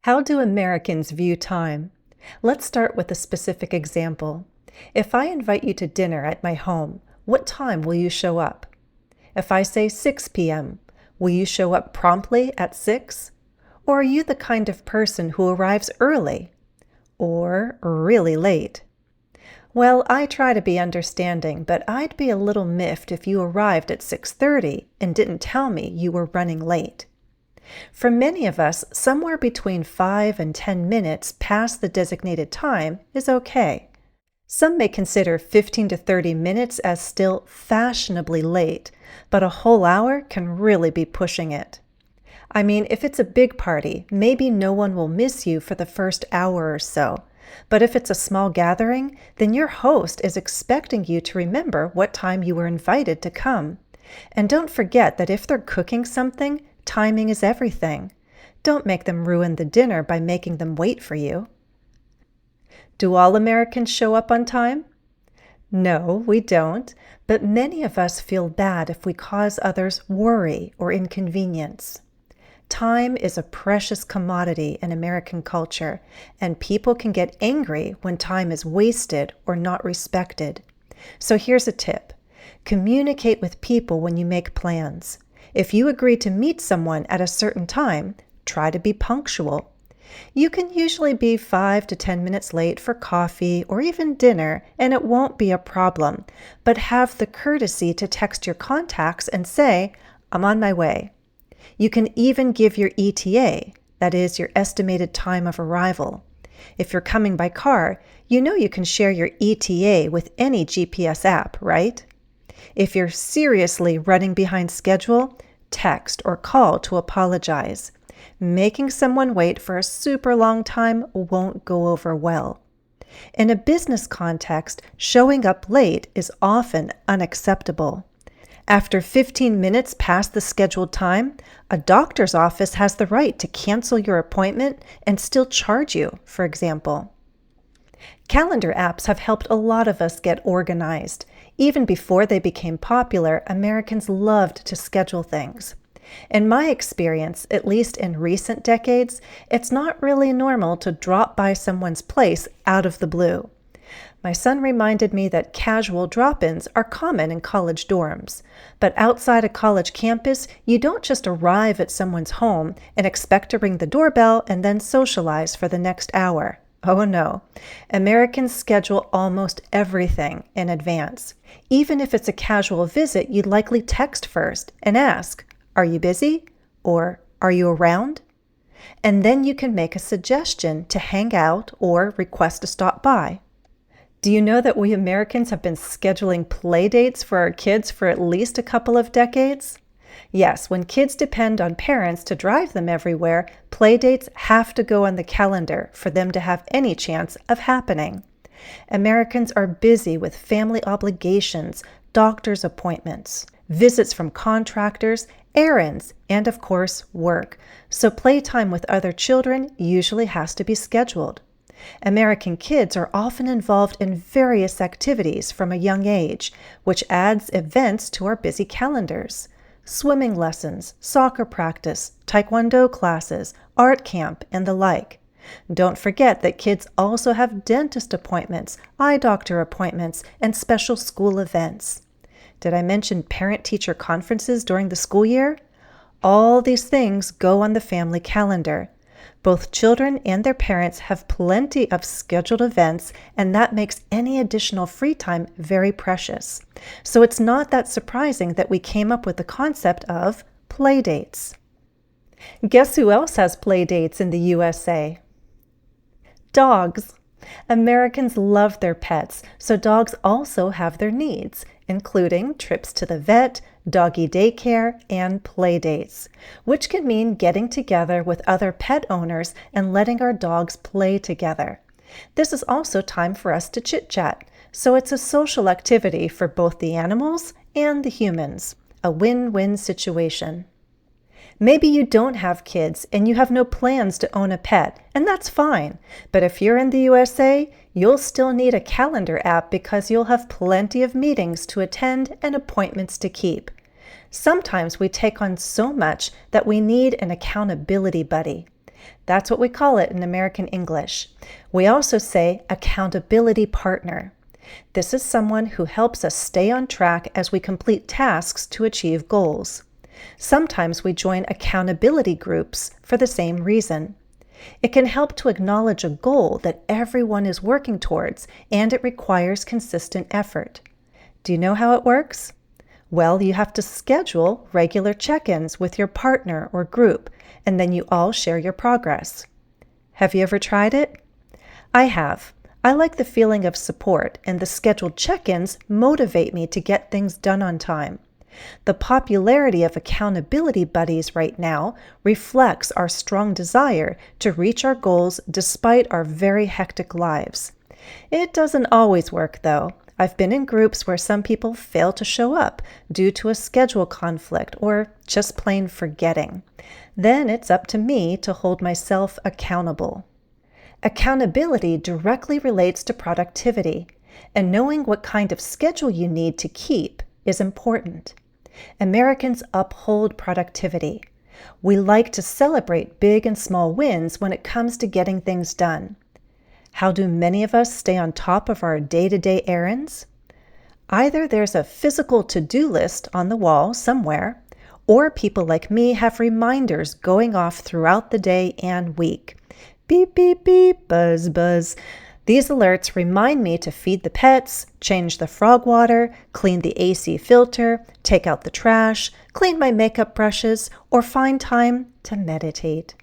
How do Americans view time? Let's start with a specific example. If I invite you to dinner at my home, what time will you show up? If I say 6 p.m., will you show up promptly at 6? Or are you the kind of person who arrives early or really late? Well, I try to be understanding, but I'd be a little miffed if you arrived at 6:30 and didn't tell me you were running late. For many of us, somewhere between 5 and 10 minutes past the designated time is okay. Some may consider 15 to 30 minutes as still fashionably late, but a whole hour can really be pushing it. I mean, if it's a big party, maybe no one will miss you for the first hour or so. But if it's a small gathering, then your host is expecting you to remember what time you were invited to come. And don't forget that if they're cooking something, timing is everything. Don't make them ruin the dinner by making them wait for you. Do all Americans show up on time? No, we don't, but many of us feel bad if we cause others worry or inconvenience. Time is a precious commodity in American culture, and people can get angry when time is wasted or not respected. So here's a tip. Communicate with people when you make plans. If you agree to meet someone at a certain time, try to be punctual. You can usually be 5 to 10 minutes late for coffee or even dinner, and it won't be a problem, but have the courtesy to text your contacts and say, "I'm on my way." You can even give your ETA, that is your estimated time of arrival. If you're coming by car, you know you can share your ETA with any GPS app, right? If you're seriously running behind schedule, text or call to apologize. Making someone wait for a super long time won't go over well. In a business context, showing up late is often unacceptable. After 15 minutes past the scheduled time, a doctor's office has the right to cancel your appointment and still charge you, for example. Calendar apps have helped a lot of us get organized. Even before they became popular, Americans loved to schedule things. In my experience, at least in recent decades, it's not really normal to drop by someone's place out of the blue. My son reminded me that casual drop-ins are common in college dorms. But outside a college campus, you don't just arrive at someone's home and expect to ring the doorbell and then socialize for the next hour. Oh no. Americans schedule almost everything in advance. Even if it's a casual visit, you'd likely text first and ask, "Are you busy?" or "Are you around?" And then you can make a suggestion to hang out or request to stop by. Do you know that we Americans have been scheduling playdates for our kids for at least a couple of decades? Yes, when kids depend on parents to drive them everywhere, playdates have to go on the calendar for them to have any chance of happening. Americans are busy with family obligations, doctor's appointments, visits from contractors, errands, and of course, work. So playtime with other children usually has to be scheduled. American kids are often involved in various activities from a young age, which adds events to our busy calendars. Swimming lessons, soccer practice, taekwondo classes, art camp, and the like. Don't forget that kids also have dentist appointments, eye doctor appointments, and special school events. Did I mention parent-teacher conferences during the school year? All these things go on the family calendar. Both children and their parents have plenty of scheduled events, and that makes any additional free time very precious. So it's not that surprising that we came up with the concept of playdates. Guess who else has playdates in the USA? Dogs. Americans love their pets, so dogs also have their needs, including trips to the vet, doggy daycare, and playdates, which can mean getting together with other pet owners and letting our dogs play together. This is also time for us to chit-chat, so it's a social activity for both the animals and the humans, a win-win situation. Maybe you don't have kids and you have no plans to own a pet, and that's fine. But if you're in the USA, you'll still need a calendar app because you'll have plenty of meetings to attend and appointments to keep. Sometimes we take on so much that we need an accountability buddy. That's what we call it in American English. We also say accountability partner. This is someone who helps us stay on track as we complete tasks to achieve goals. Sometimes we join accountability groups for the same reason. It can help to acknowledge a goal that everyone is working towards, and it requires consistent effort. Do you know how it works? Well, you have to schedule regular check-ins with your partner or group, and then you all share your progress. Have you ever tried it? I have. I like the feeling of support, and the scheduled check-ins motivate me to get things done on time. The popularity of accountability buddies right now reflects our strong desire to reach our goals despite our very hectic lives. It doesn't always work, though. I've been in groups where some people fail to show up due to a schedule conflict or just plain forgetting. Then it's up to me to hold myself accountable. Accountability directly relates to productivity, and knowing what kind of schedule you need to keep is important. Americans uphold productivity. We like to celebrate big and small wins when it comes to getting things done. How do many of us stay on top of our day-to-day errands? Either there's a physical to-do list on the wall somewhere, or people like me have reminders going off throughout the day and week. Beep, beep, beep, buzz, buzz. These alerts remind me to feed the pets, change the frog water, clean the AC filter, take out the trash, clean my makeup brushes, or find time to meditate.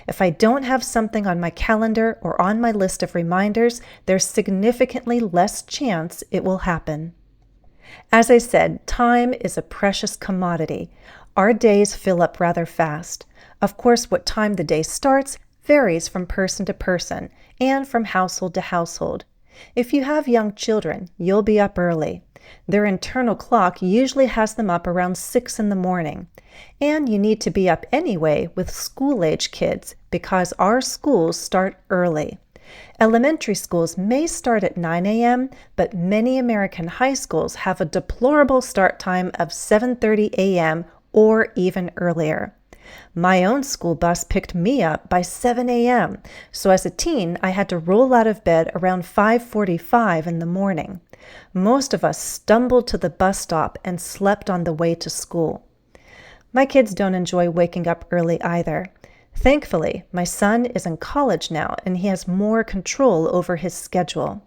If I don't have something on my calendar or on my list of reminders, there's significantly less chance it will happen. As I said, time is a precious commodity. Our days fill up rather fast. Of course, what time the day starts varies from person to person and from household to household. If you have young children, you'll be up early. Their internal clock usually has them up around 6 in the morning. And you need to be up anyway with school-age kids because our schools start early. Elementary schools may start at 9 a.m., but many American high schools have a deplorable start time of 7:30 a.m. or even earlier. My own school bus picked me up by 7 a.m., so as a teen, I had to roll out of bed around 5:45 in the morning. Most of us stumbled to the bus stop and slept on the way to school. My kids don't enjoy waking up early either. Thankfully, my son is in college now and he has more control over his schedule.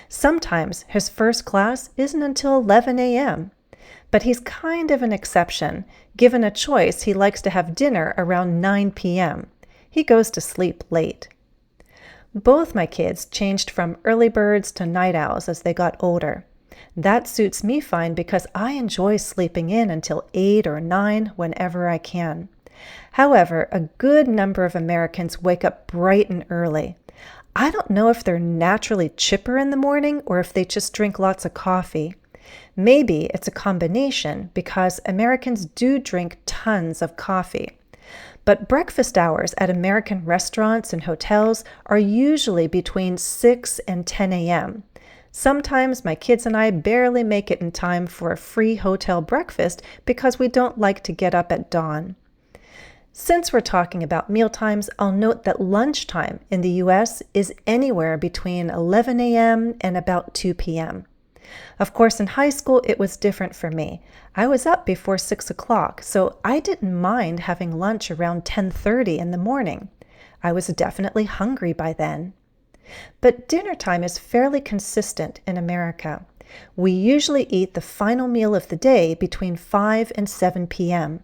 Sometimes his first class isn't until 11 a.m., but he's kind of an exception. Given a choice, he likes to have dinner around 9 p.m. He goes to sleep late. Both my kids changed from early birds to night owls as they got older. That suits me fine because I enjoy sleeping in until 8 or 9 whenever I can. However, a good number of Americans wake up bright and early. I don't know if they're naturally chipper in the morning or if they just drink lots of coffee. Maybe it's a combination because Americans do drink tons of coffee. But breakfast hours at American restaurants and hotels are usually between 6 and 10 a.m. Sometimes my kids and I barely make it in time for a free hotel breakfast because we don't like to get up at dawn. Since we're talking about mealtimes, I'll note that lunchtime in the U.S. is anywhere between 11 a.m. and about 2 p.m. Of course, in high school, it was different for me. I was up before 6 o'clock, so I didn't mind having lunch around 10:30 in the morning. I was definitely hungry by then. But dinner time is fairly consistent in America. We usually eat the final meal of the day between 5 and 7 p.m.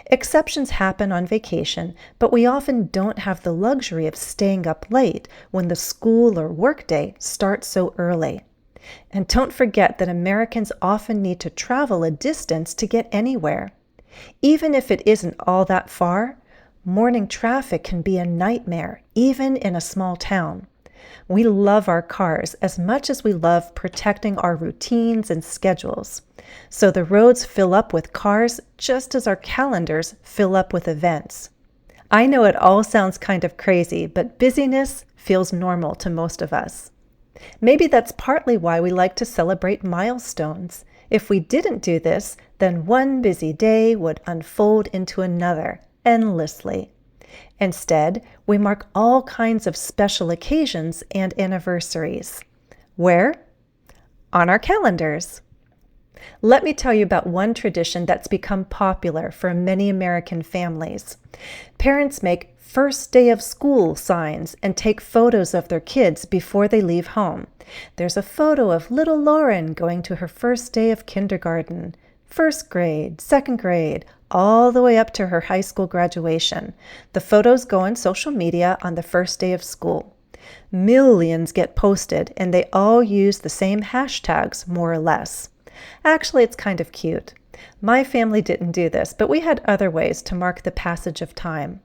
Exceptions happen on vacation, but we often don't have the luxury of staying up late when the school or work day starts so early. And don't forget that Americans often need to travel a distance to get anywhere. Even if it isn't all that far, morning traffic can be a nightmare, even in a small town. We love our cars as much as we love protecting our routines and schedules. So the roads fill up with cars just as our calendars fill up with events. I know it all sounds kind of crazy, but busyness feels normal to most of us. Maybe that's partly why we like to celebrate milestones. If we didn't do this, then one busy day would unfold into another, endlessly. Instead, we mark all kinds of special occasions and anniversaries. Where? On our calendars. Let me tell you about one tradition that's become popular for many American families. Parents make first day of school signs and take photos of their kids before they leave home. There's a photo of little Lauren going to her first day of kindergarten, first grade, second grade, all the way up to her high school graduation. The photos go on social media on the first day of school. Millions get posted, and they all use the same hashtags, more or less. Actually, it's kind of cute. My family didn't do this, but we had other ways to mark the passage of time.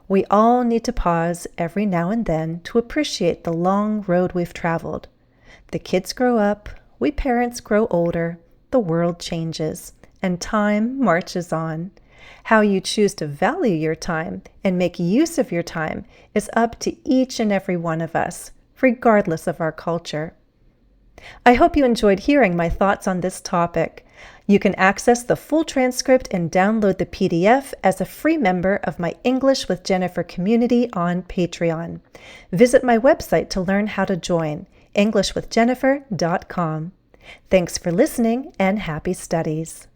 We all need to pause every now and then to appreciate the long road we've traveled. The kids grow up, we parents grow older, the world changes, and time marches on. How you choose to value your time and make use of your time is up to each and every one of us, regardless of our culture. I hope you enjoyed hearing my thoughts on this topic. You can access the full transcript and download the PDF as a free member of my English with Jennifer community on Patreon. Visit my website to learn how to join, englishwithjennifer.com. Thanks for listening and happy studies.